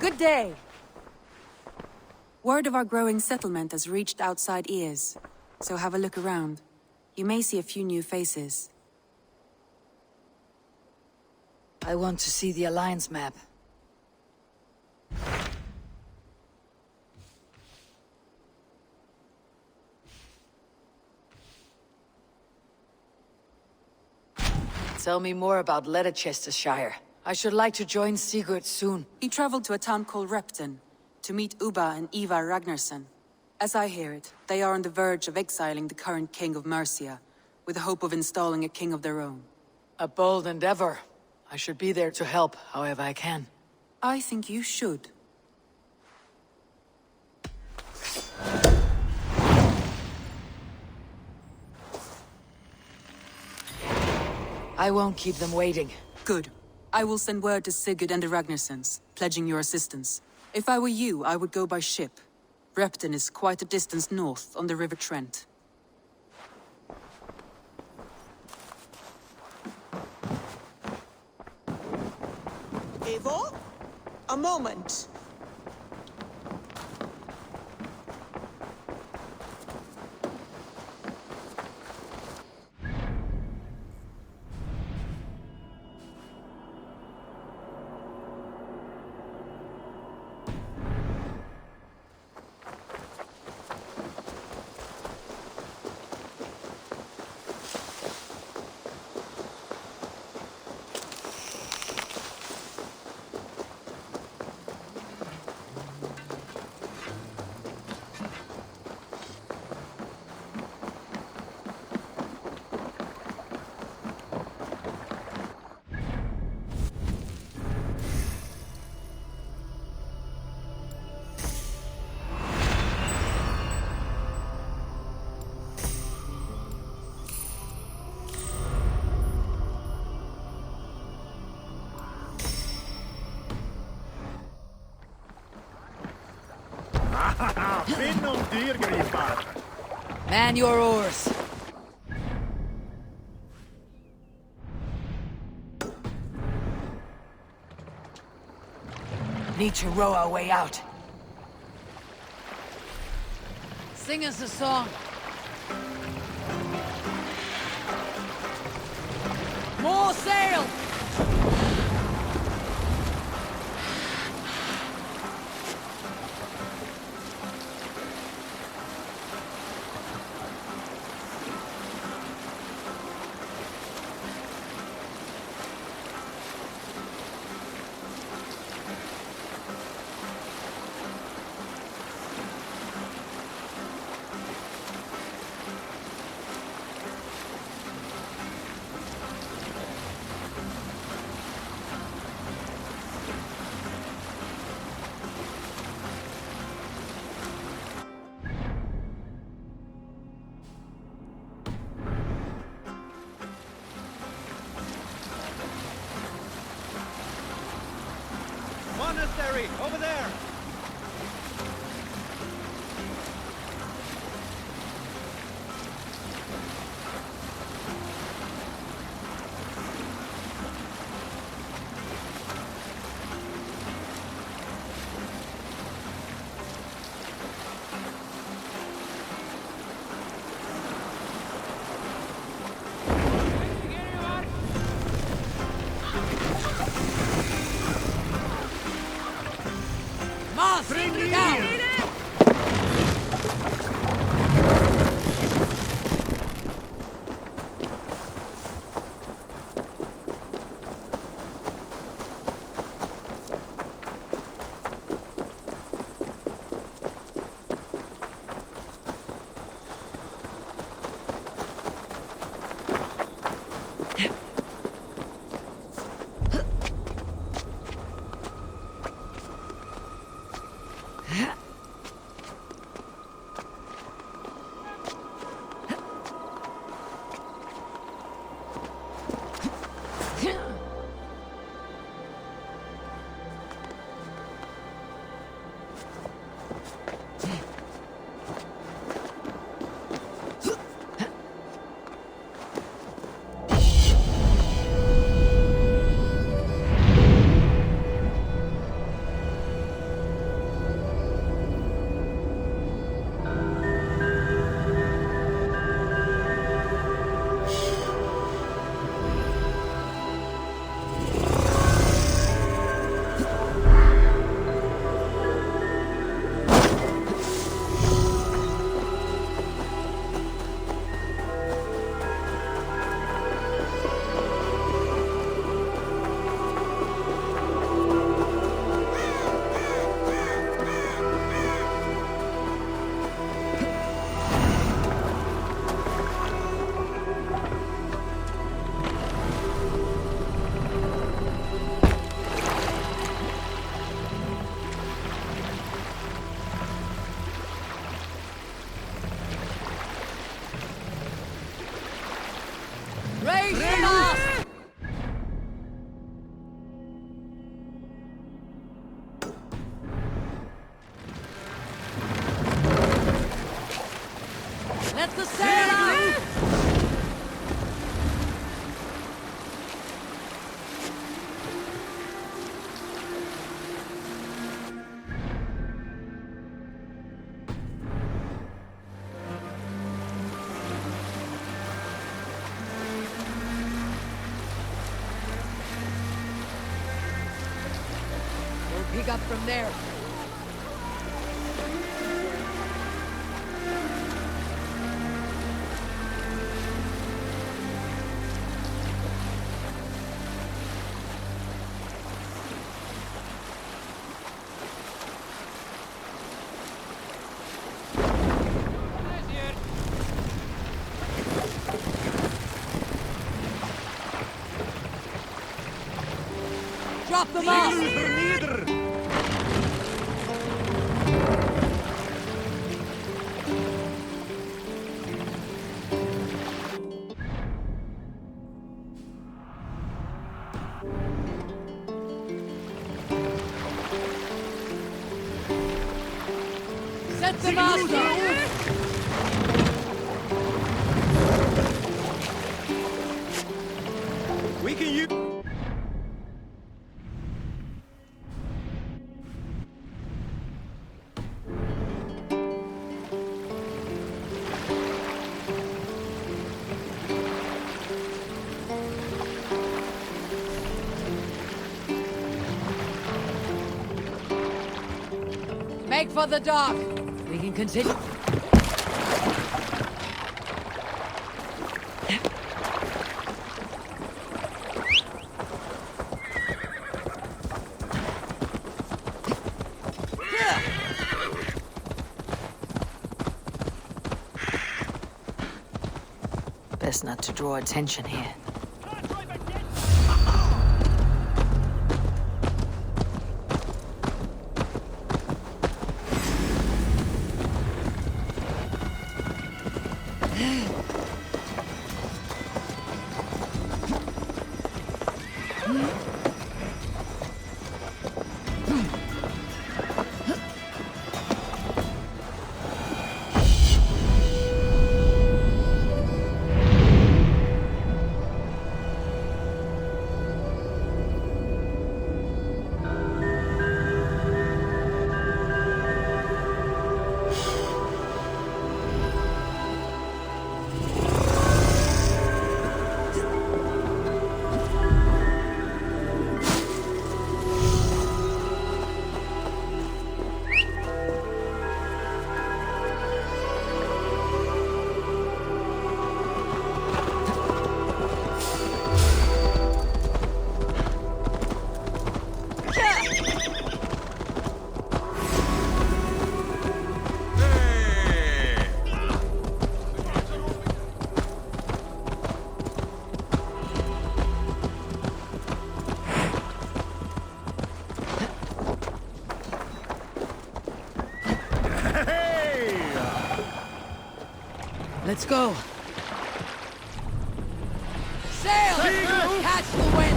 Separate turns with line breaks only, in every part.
Good day! Word of our growing settlement has reached outside ears, so have a look around. You may see a few new faces.
I want to see the Alliance map. Tell me more about Ledecestrescire. I should like to join Sigurd soon.
He traveled to a town called Repton, to meet Ubba and Ivar Ragnarsson. As I hear it, they are on the verge of exiling the current king of Mercia, with the hope of installing a king of their own.
A bold endeavor. I should be there to help, however I can.
I think you should.
I won't keep them waiting.
Good. I will send word to Sigurd and the Ragnarssons, pledging your assistance. If I were you, I would go by ship. Repton is quite a distance north, on the River Trent.
Eivor? A moment.
Man your oars. Need to row our way out. Sing us a song. More sail!
Monastery, over there!
Raise the mast! Let the sail out! We'll pick up from there. Drop the mast! Set the mast down!
We can use...
Make for the dock. We can continue. Best not to draw attention here. Let's go. Sail! Catch the wind!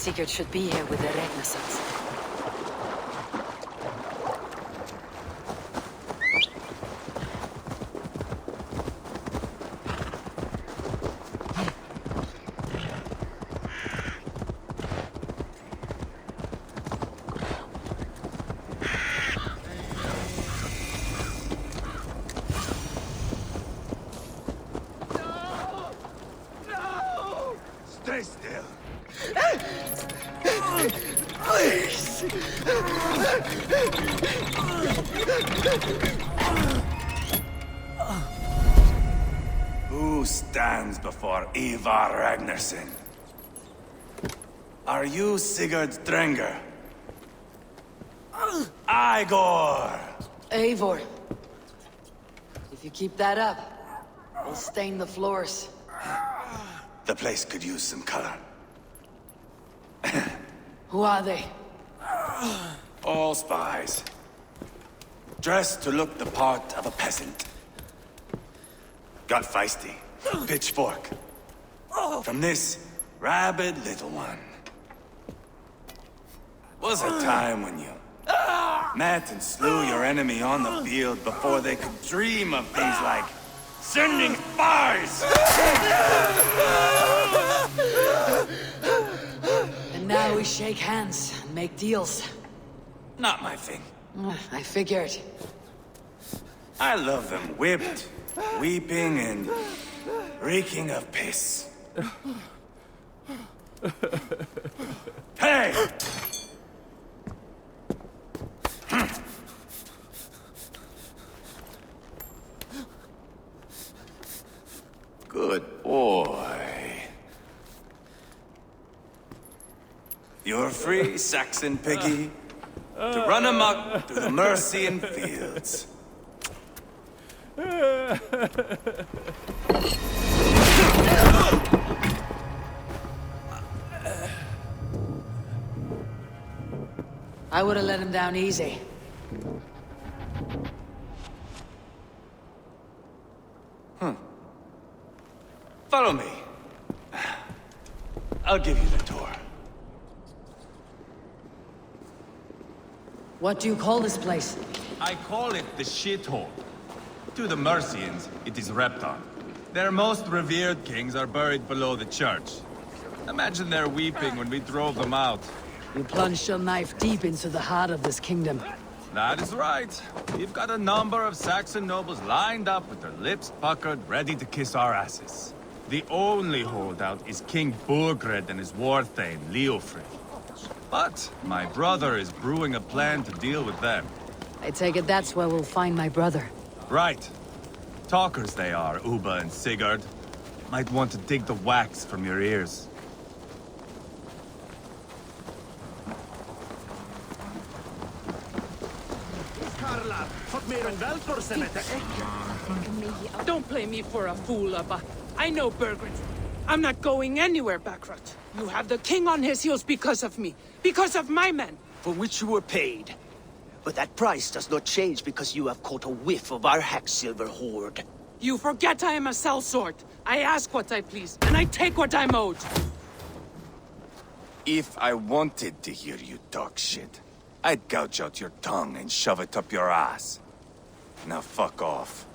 Sigurd should be here with the Renaissance.
Stay still. Who stands before Ivar Ragnarsson? Are you Sigurd Drenger? Igor!
Eivor. If you keep that up, we'll stain the floors.
The place could use some color.
Who are they?
All spies. Dressed to look the part of a peasant. Got feisty. Pitchfork. From this rabid little one. Was a time when you met and slew your enemy on the field before they could dream of things like sending spies!
And now we shake hands and make deals.
Not my thing.
I figured.
I love them whipped, weeping, and reeking of piss. Hey! Good boy. You're free, Saxon piggy, to run amok through the Mercian fields.
I would have let him down easy.
Follow me. I'll give you the tour.
What do you call this place?
I call it the shithole. To the Mercians, it is Repton. Their most revered kings are buried below the church. Imagine their weeping when we drove them out.
You plunged your knife deep into the heart of this kingdom.
That is right. We've got a number of Saxon nobles lined up with their lips puckered, ready to kiss our asses. The only holdout is King Burgred and his war thane, Leofrid. But my brother is brewing a plan to deal with them.
I take it that's where we'll find my brother.
Right. Talkers they are, Uba and Sigurd. Might want to dig the wax from your ears.
Don't play me for a fool, Abba. I know Burgred. I'm not going anywhere, Backrot. You have the king on his heels because of me. Because of my men.
For which you were paid. But that price does not change because you have caught a whiff of our Hacksilver hoard.
You forget I am a sellsword. I ask what I please, and I take what I'm owed.
If I wanted to hear you talk shit, I'd gouge out your tongue and shove it up your ass. Now fuck off.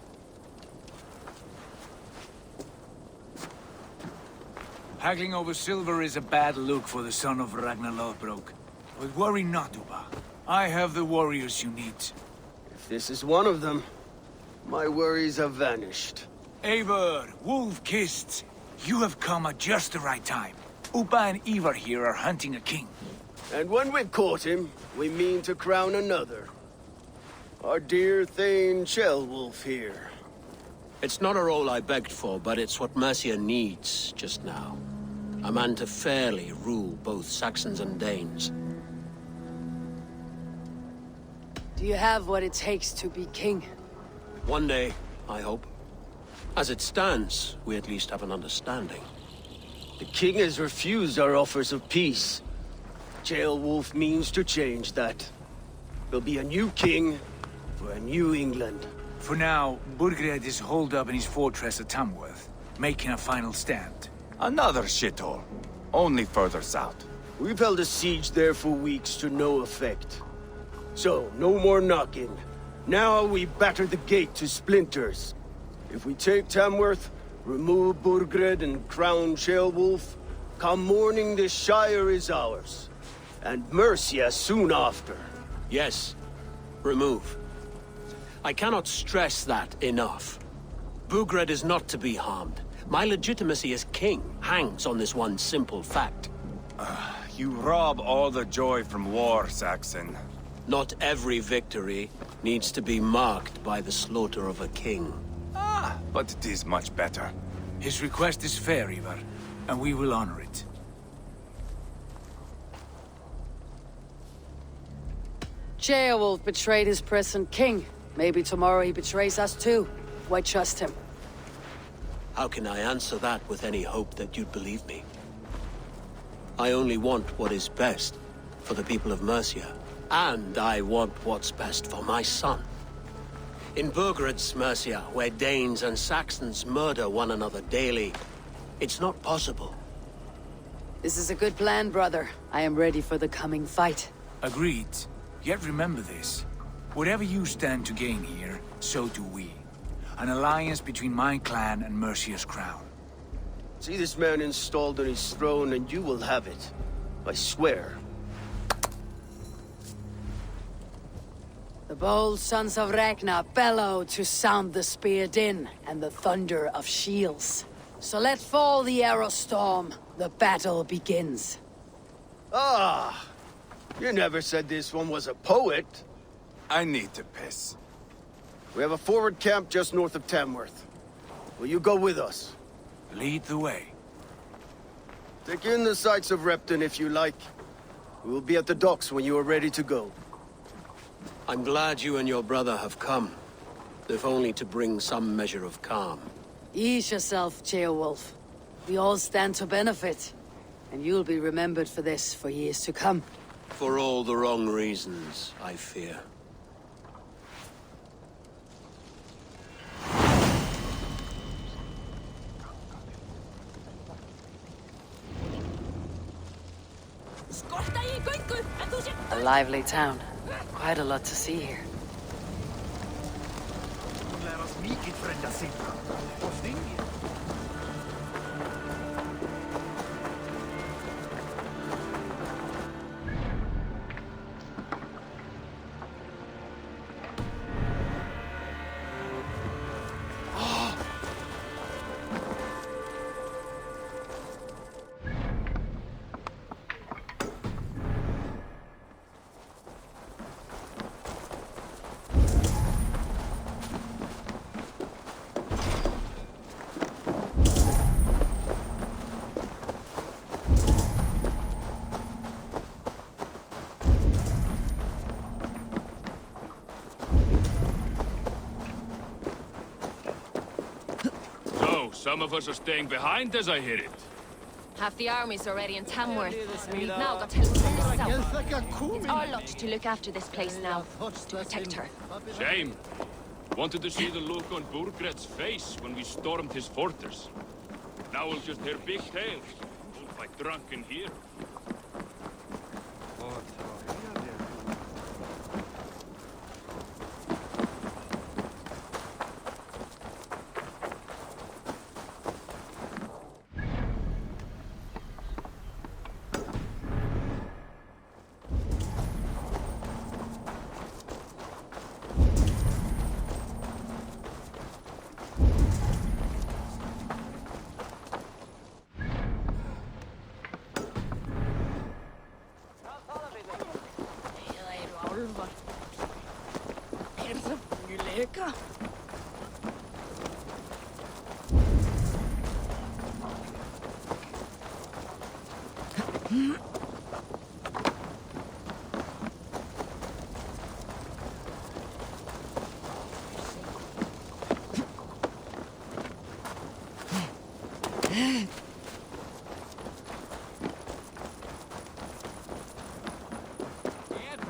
Haggling over silver is a bad look for the son of Ragnar Lothbrok. But worry not, Uba. I have the warriors you need.
If this is one of them, my worries have vanished.
Eivor, Wolf-Kissed, you have come at just the right time. Uba and Ivar here are hunting a king.
And when we've caught him, we mean to crown another. Our dear Thane Ceolwulf here.
It's not a role I begged for, but it's what Mercia needs just now. A man to fairly rule both Saxons and Danes.
Do you have what it takes to be king?
One day, I hope. As it stands, we at least have an understanding.
The king has refused our offers of peace. Ceolwulf means to change that. There'll be a new king for a new England.
For now, Burgred is holed up in his fortress at Tamworth, making a final stand.
Another shithole. Only further south.
We've held a siege there for weeks to no effect. So, no more knocking. Now we batter the gate to splinters. If we take Tamworth, remove Burgred and crown Ceolwulf, come morning the Shire is ours. And Mercia soon after.
Yes, remove. I cannot stress that enough. Burgred is not to be harmed. My legitimacy as king hangs on this one simple fact.
You rob all the joy from war, Saxon.
Not every victory needs to be marked by the slaughter of a king.
But it is much better.
His request is fair, Ivar, and we will honor it.
Ceolwulf betrayed his present king. Maybe tomorrow he betrays us too. Why trust him?
How can I answer that with any hope that you'd believe me? I only want what is best for the people of Mercia. And I want what's best for my son. In Burgred's Mercia, where Danes and Saxons murder one another daily, it's not possible.
This is a good plan, brother. I am ready for the coming fight.
Agreed. Yet remember this. Whatever you stand to gain here, so do we. An alliance between my clan and Mercia's crown.
See this man installed on his throne and you will have it. I swear.
The bold sons of Ragnar bellow to sound the spear din and the thunder of shields. So let fall the arrow storm. The battle begins.
Ah! You never said this one was a poet.
I need to piss.
We have a forward camp just north of Tamworth. Will you go with us?
Lead the way.
Take in the sights of Repton if you like. We will be at the docks when you are ready to go.
I'm glad you and your brother have come, if only to bring some measure of calm.
Ease yourself, Ceolwulf. We all stand to benefit. And you'll be remembered for this for years to come.
For all the wrong reasons, I fear.
A lively town. Quite a lot to see here.
Some of us are staying behind, as I hear it.
Half the army's already in Tamworth, and we've now got help from the south. It's our lot to look after this place now, to protect her.
Shame. Wanted to see the look on Burgred's face when we stormed his fortress. Now we'll just hear big tales, both like drunken here.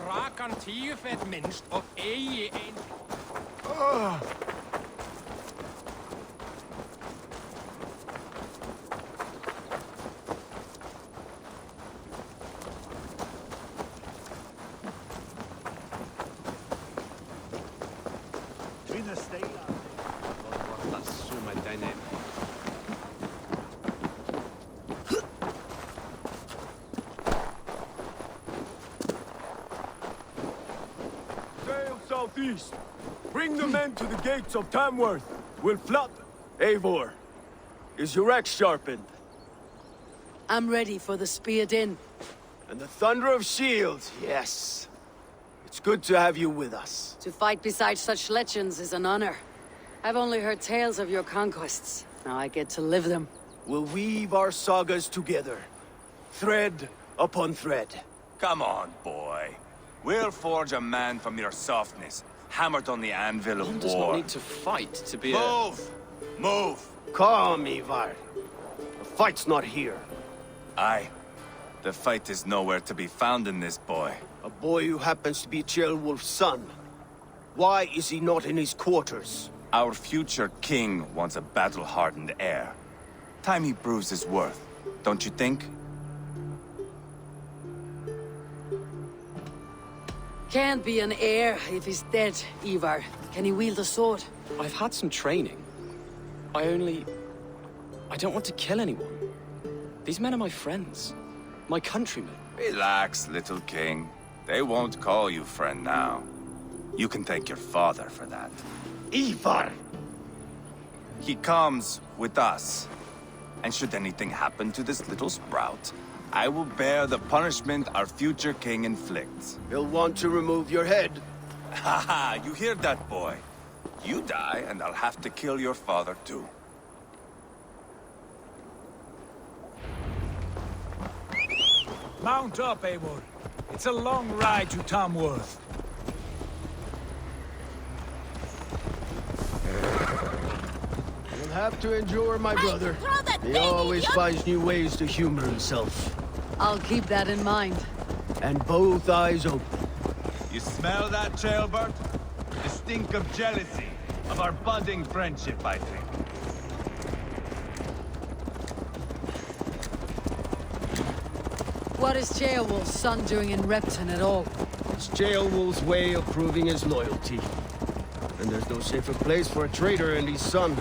Rakan 10 fet minst og eigi ein...
Sail southeast. Bring the men to the gates of Tamworth. We'll flood. Eivor, is your axe sharpened?
I'm ready for the spear din.
And the thunder of shields, yes. It's good to have you with us.
To fight beside such legends is an honor. I've only heard tales of your conquests. Now I get to live them.
We'll weave our sagas together. Thread upon thread.
Come on, boy. We'll forge a man from your softness, hammered on the anvil of
One
war.
does not need to fight to be
Move! Move!
Calm, Ivar. The fight's not here.
Aye. The fight is nowhere to be found in this boy.
A boy who happens to be Ceolwulf's son. Why is he not in his quarters?
Our future king wants a battle-hardened heir. Time he proves his worth, don't you think?
Can't be an heir if he's dead, Ivar. Can he wield a sword?
I've had some training. I don't want to kill anyone. These men are my friends. My countrymen.
Relax, little king. They won't call you friend now. You can thank your father for that.
Ivar!
He comes with us. And should anything happen to this little sprout, I will bear the punishment our future king inflicts.
He'll want to remove your head.
Haha, you hear that, boy? You die, and I'll have to kill your father, too.
Mount up, Eivor. It's a long ride to Tamworth.
You'll have to endure, my brother. He always finds new ways to humor himself.
I'll keep that in mind.
And both eyes open.
You smell that, Ceolbert? The stink of jealousy, of our budding friendship, I think.
What is Ceolwulf's son doing in Repton at all?
It's Ceolwulf's way of proving his loyalty. And there's no safer place for a traitor and his son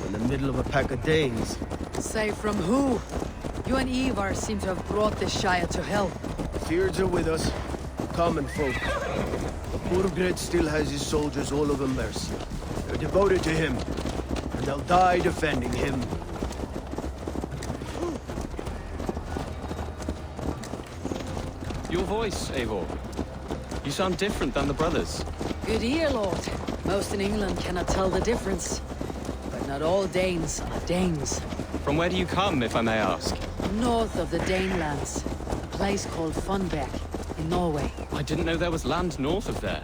than the middle of a pack of Danes.
Safe from who? You and Ivar seem to have brought this Shire to hell.
Fears are with us, common folk. But Burgred still has his soldiers all over Mercia. They're devoted to him, and they'll die defending him.
Your voice, Eivor. You sound different than the brothers.
Good ear, Lord. Most in England cannot tell the difference. But not all Danes are Danes.
From where do you come, if I may ask?
North of the Danelands. A place called Funbeck, in Norway.
I didn't know there was land north of there.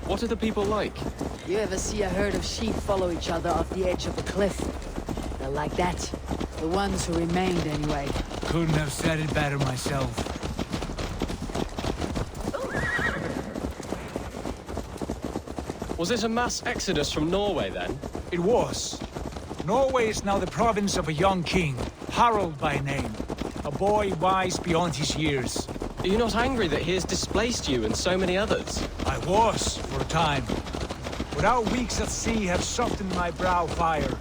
What are the people like?
You ever see a herd of sheep follow each other off the edge of a cliff? They're like that. The ones who remained, anyway.
Couldn't have said it better myself.
Was it a mass exodus from Norway, then?
It was. Norway is now the province of a young king, Harald by name. A boy wise beyond his years.
Are you not angry that he has displaced you and so many others?
I was, for a time. But our weeks at sea have softened my brow fire.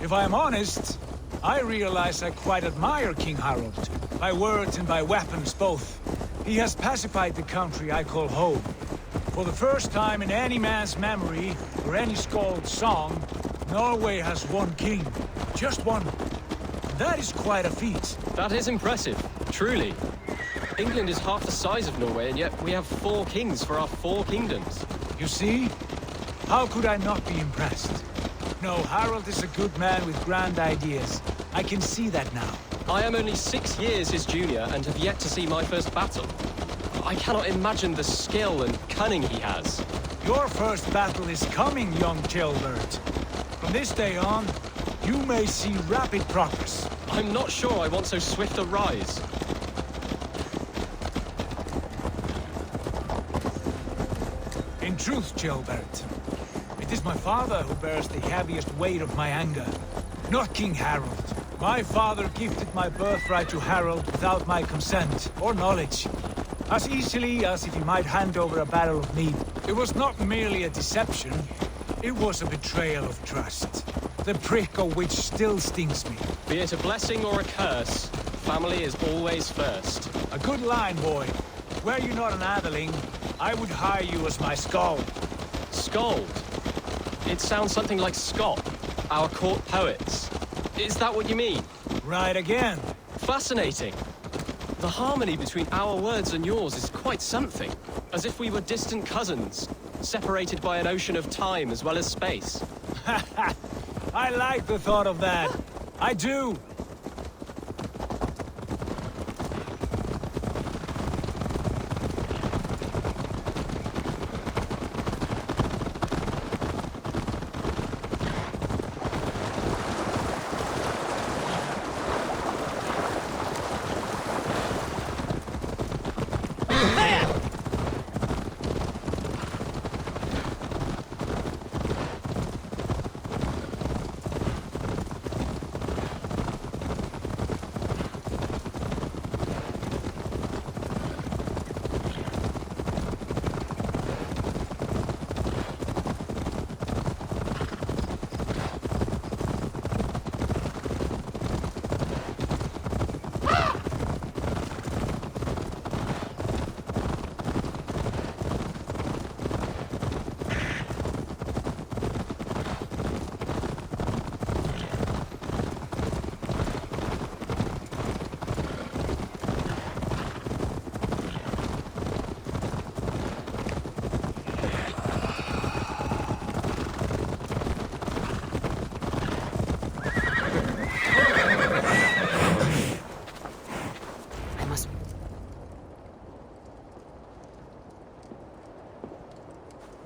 If I am honest, I realize I quite admire King Harald. By words and by weapons both. He has pacified the country I call home. For the first time in any man's memory, or any skald's song, Norway has one king. Just one. That is quite a feat.
That is impressive, truly. England is half the size of Norway, and yet we have 4 kings for our 4 kingdoms.
You see? How could I not be impressed? No, Harald is a good man with grand ideas. I can see that now.
I am only 6 years his junior and have yet to see my first battle. I cannot imagine the skill and cunning he has.
Your first battle is coming, young Ceolbert. From this day on, you may see rapid progress.
I'm not sure I want so swift a rise.
In truth, Ceolbert, it is my father who bears the heaviest weight of my anger, not King Harald. My father gifted my birthright to Harald without my consent or knowledge. As easily as if he might hand over a barrel of meat. It was not merely a deception. It was a betrayal of trust. The prick of which still stings me.
Be it a blessing or a curse, family is always first.
A good line, boy. Were you not an atheling, I would hire you as my skald.
Skald? It sounds something like Scott, our court poets. Is that what you mean?
Right again.
Fascinating. The harmony between our words and yours is quite something. As if we were distant cousins, separated by an ocean of time as well as space.
I like the thought of that. I do.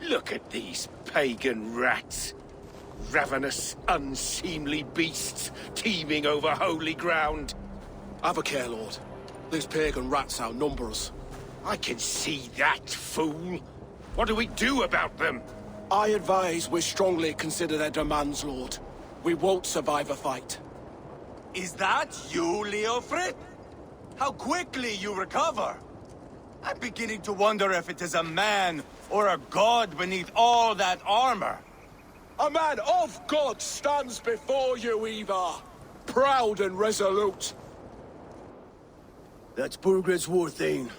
Look at these pagan rats. Ravenous, unseemly beasts teeming over holy ground.
Have a care, Lord. These pagan rats outnumber us.
I can see that, fool. What do we do about them?
I advise we strongly consider their demands, Lord. We won't survive a fight.
Is that you, Leofrid? How quickly you recover! I'm beginning to wonder if it is a man or a god beneath all that armor.
A man of God stands before you, Ivar. Proud and resolute.
That's Burgred's Warthane.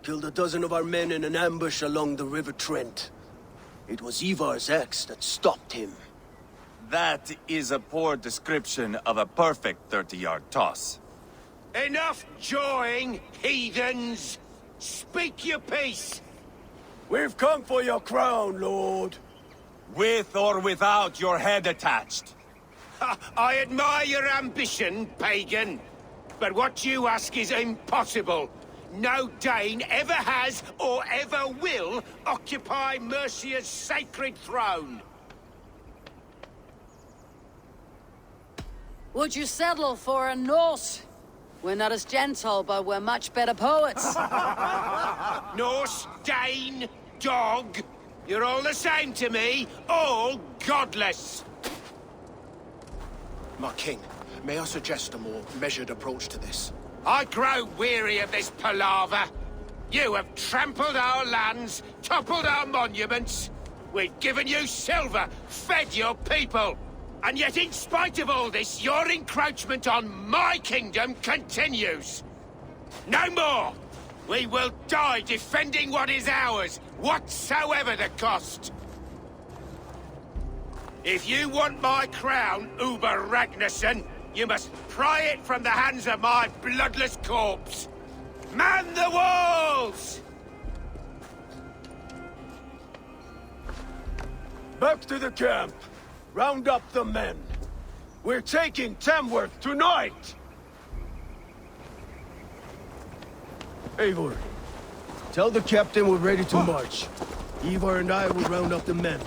Killed a dozen of our men in an ambush along the River Trent. It was Ivar's axe that stopped him.
That is a poor description of a perfect 30-yard toss.
Enough jawing, heathens! Speak your peace! We've come for your crown, Lord.
With or without your head attached.
I admire your ambition, pagan. But what you ask is impossible. No Dane ever has or ever will occupy Mercia's sacred throne.
Would you settle for a Norse? We're not as gentle, but we're much better poets.
Norse, Dane, dog. You're all the same to me. All godless.
My king, may I suggest a more measured approach to this?
I grow weary of this palaver. You have trampled our lands, toppled our monuments. We've given you silver, fed your people. And yet, in spite of all this, your encroachment on my kingdom continues. No more! We will die defending what is ours, whatsoever the cost. If you want my crown, Uber Ragnarsson, you must pry it from the hands of my bloodless corpse. Man the walls! Back to the camp. Round up the men. We're taking Tamworth tonight! Eivor, tell the captain we're ready to march. Ivar and I will round up the men.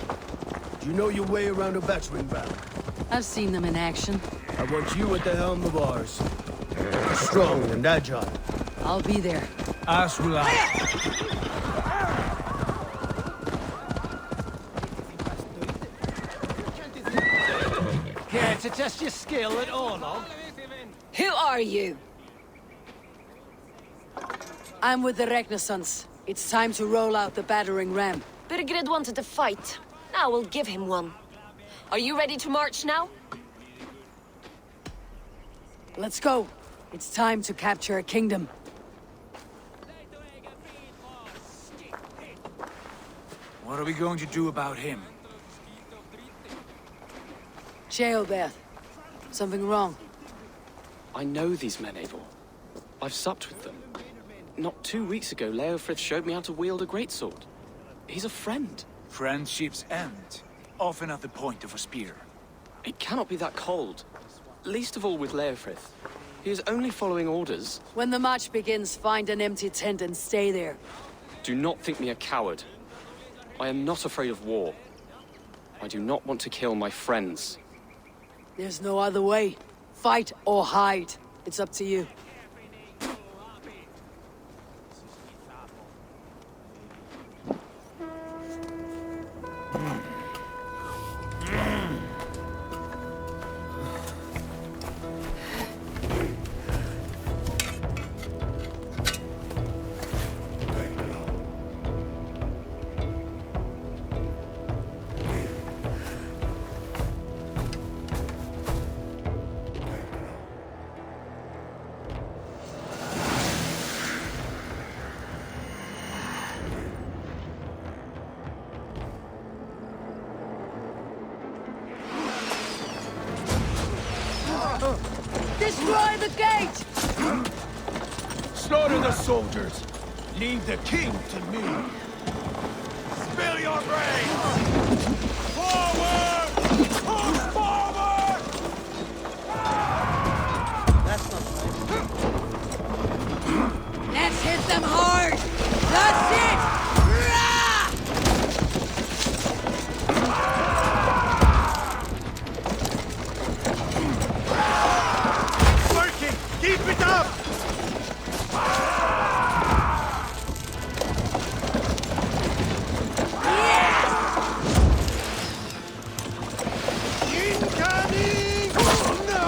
Do you know your way around a battering ram?
I've seen them in action.
I want you at the helm of ours. Strong and agile.
I'll be there.
As will I.
Care to test your skill at Orlog?
Who are you? I'm with the Ragnarssons. It's time to roll out the battering ram.
Birgrid wanted to fight. Now we'll give him one. Are you ready to march now?
Let's go. It's time to capture a kingdom.
What are we going to do about him?
Jailbeth. Something wrong?
I know these men, Eivor. I've supped with them. Not 2 weeks ago, Leofrith showed me how to wield a greatsword. He's a friend.
Friendships end, often at the point of a spear.
It cannot be that cold. Least of all with Leofrith. He is only following orders.
When the march begins, find an empty tent and stay there.
Do not think me a coward. I am not afraid of war. I do not want to kill my friends.
There's no other way. Fight or hide. It's up to you. Destroy the gate!
Slaughter the soldiers. Leave the king to me.
Spill your brains! Forward! Push forward!
That's not right.
Let's hit them hard! That's it!
Working! Keep it up! Incoming! No!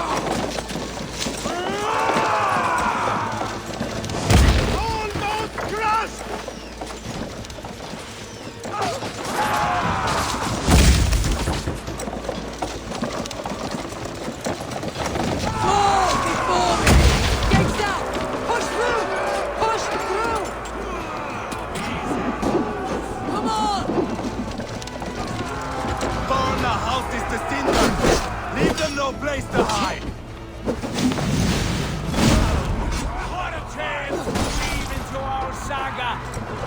Almost crushed!
Before me! Gates down! Push through! Push through! Come on!
Burn the houses to cinder! Leave them no place to hide!
What a chance to weave into our saga!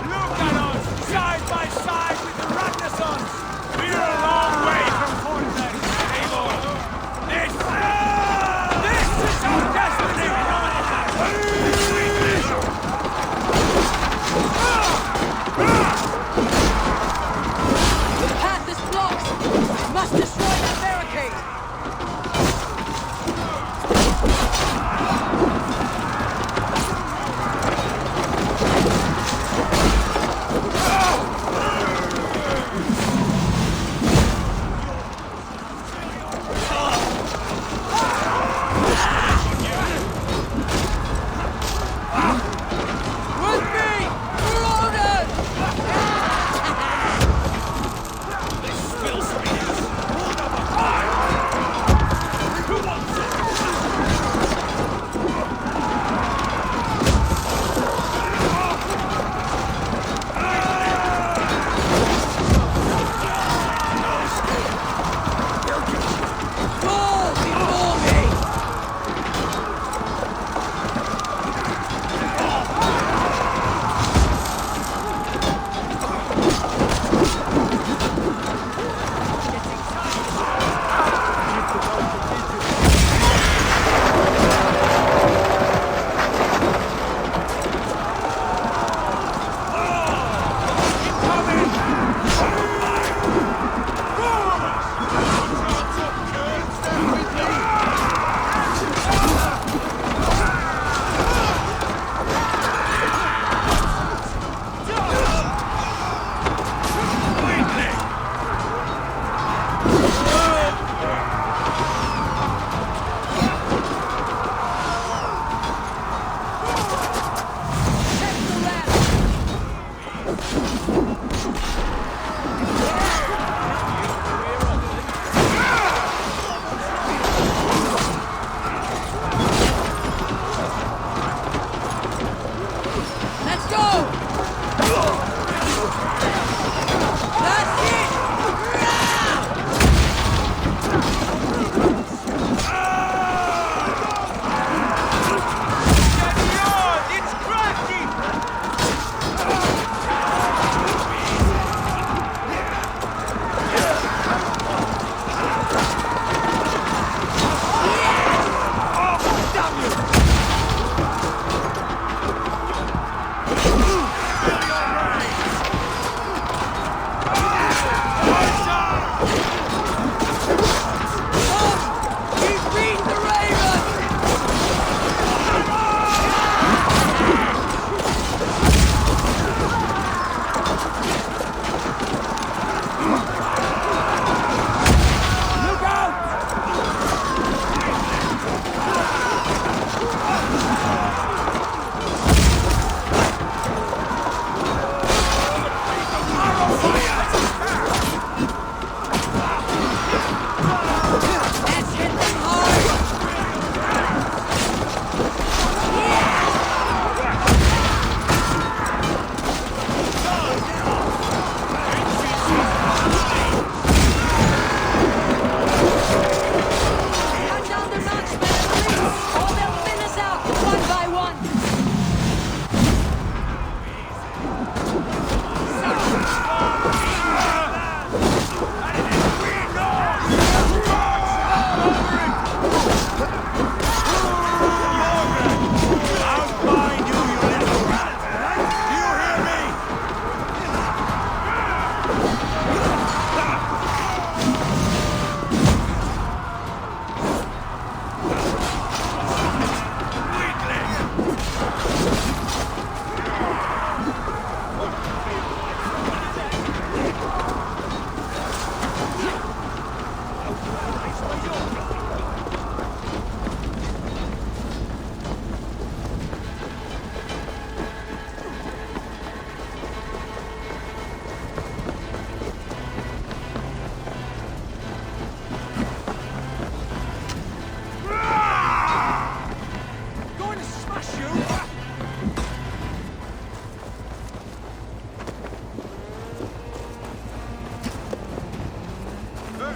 Look at us, side by side with the Ragnarsons! We're a long way from Fortnite, Eivor! This is our destiny!
The path is blocked! We must destroy that barricade!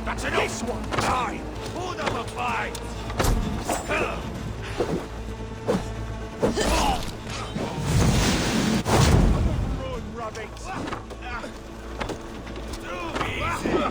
That's enough! This one! Die!
Who them a fight?
Run, rabbits!
Too easy!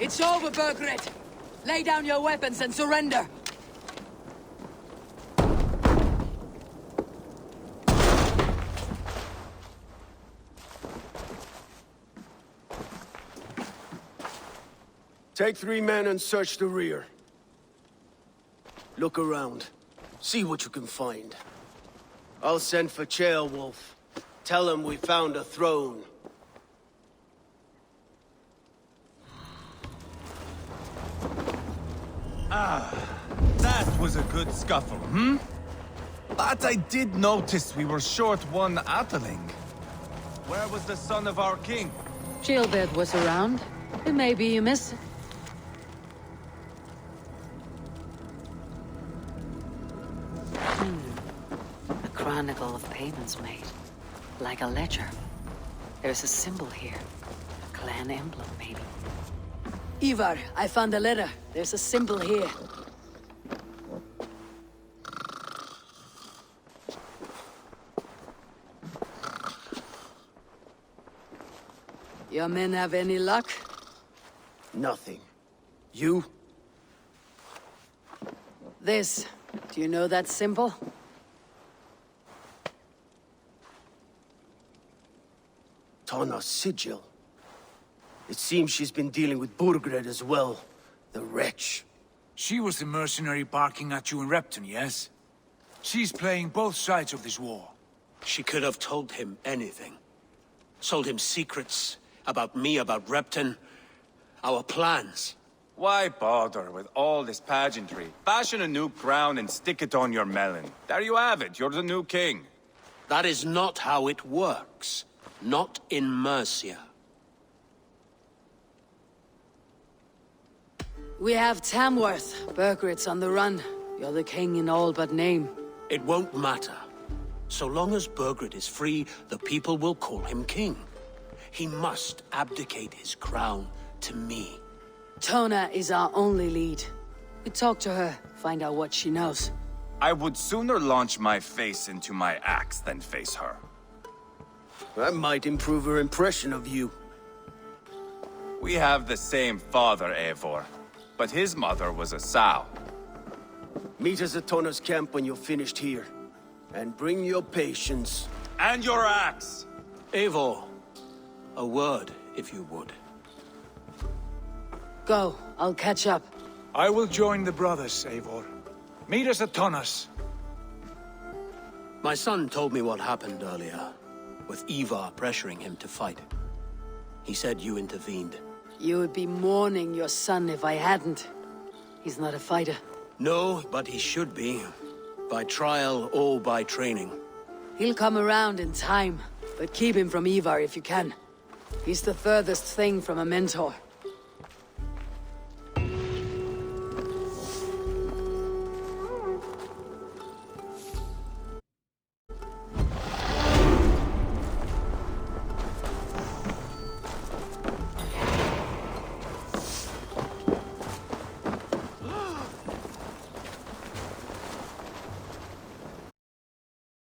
It's over, Burgred! Lay down your weapons and surrender!
Take 3 men and search the rear. Look around. See what you can find. I'll send for Ceolwulf. Tell him we found a throne.
That was a good scuffle, hmm? But I did notice we were short one Atheling. Where was the son of our king?
Gilbert was around. Maybe you miss it.
A chronicle of payments made. Like a ledger. There's a symbol here. A clan emblem, maybe.
Ivar, I found a letter. There's a symbol here. Your men have any luck?
Nothing. You?
This. Do you know that symbol?
Tana's sigil. It seems she's been dealing with Burgred as well. The wretch.
She was the mercenary barking at you in Repton, yes? She's playing both sides of this war.
She could have told him anything. Sold him secrets about me, about Repton, our plans.
Why bother with all this pageantry? Fashion a new crown and stick it on your melon. There you have it, you're the new king.
That is not how it works. Not in Mercia.
We have Tamworth. Burgred's on the run. You're the king in all but name.
It won't matter. So long as Burgred is free, the people will call him king. He must abdicate his crown to me.
Tona is our only lead. We talk to her, find out what she knows.
I would sooner launch my face into my axe than face her.
That might improve her impression of you.
We have the same father, Eivor. But his mother was a sow.
Meet us at Tona's camp when you're finished here. And bring your patience.
And your axe!
Eivor, a word, if you would.
Go, I'll catch up.
I will join the brothers, Eivor. Meet us at Tonas.
My son told me what happened earlier, with Ivar pressuring him to fight. He said you intervened.
You would be mourning your son if I hadn't. He's not a fighter.
No, but he should be. By trial or by training.
He'll come around in time, but keep him from Ivar if you can. He's the furthest thing from a mentor.